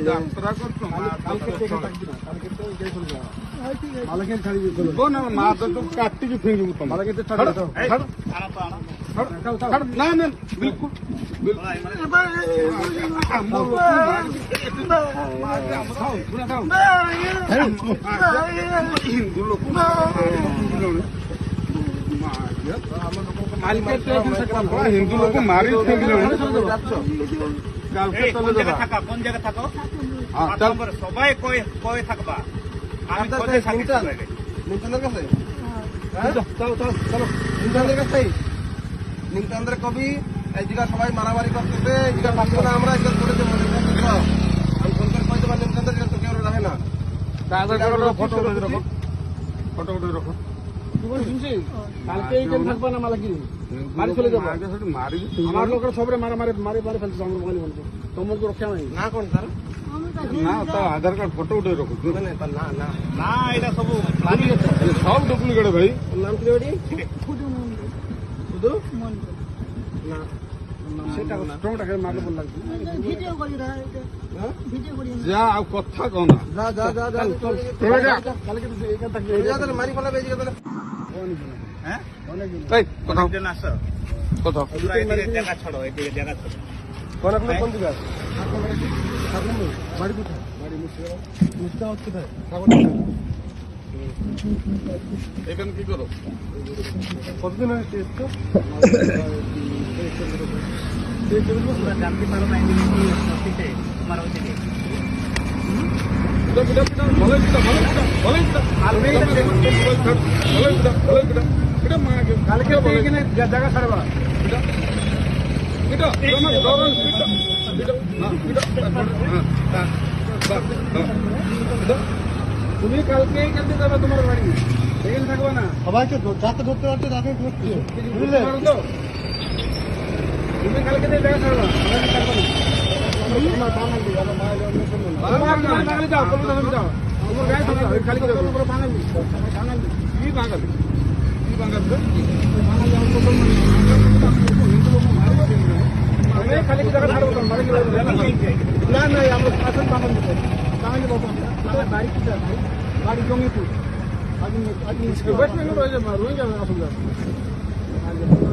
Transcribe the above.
যাত্রা করছো মালাকে ছাড়িয়ে না মা তো কাটটিকে ফিরে দেবো মালাকে না না বিলকুল হিন্দু লোক হিন্দু লোক মারি কোন জায়গা থাকো সবাই কয়ে থাকবা নিমচন্দ্রের কবি এই জায়গা সবাই মারামারি করতেছে এই জায়গা থাকবো না আমরা করে দেবো আমি ফোন করে কই দেবো নিমচন্দ্রের তো কেউ রাখে না ফটো উঠে রাখো ফটো উঠে রাখো কালকে এইখানে থাকবা না মালা কি মারি চলে যাবো মারি আমার লোকের সবরে মারামারি মারি মারি ফেলছে আমার মোবাইল বলছে তোমাকে রক্ষা নাই না কোন স্যার না তো আধার কার্ড ফটো উঠে রাখো না না না এটা সবু সব ডুপ্লিকেট ভাই নাম কি ওটি শুধু না সেটা টমেটাকে মাকে বললাম ভিডিও করি রা ভিডিও করি যা আর কথা কও না যা যা যা কালকে তো এখানে থাকবে তাহলে মারি ফেলাবে এই জায়গা হ্যাঁ এই কথা অনেকজন আসো কথা তোমরা এদিকে জায়গা ছাড়ো এদিকে জায়গা ছাড়ো কোন দিকে বাড়ি কোথায় বাড়ি মুর্শিদাবাদ কোথায় এখানে কি করো কতদিন হয়েছে এসছো তোমরা জানতে পারো না অফিসে তোমার ওইদিকে কালকে এখানে জায়গা ছাড়বা তুমি কালকে কালকে যাবে তোমার বাড়ি এখানে থাকবে না সবাইকে যাতে ধরতে পারছে তাকে ধরছে বুঝলে তুমি কালকে জায়গা ছাড়বা না না আমরা আসল বাঙালি বাড়ি কোথায় বাড়ি জমিপুর ওয়েস্ট বেঙ্গল রয়ে যাবে আসল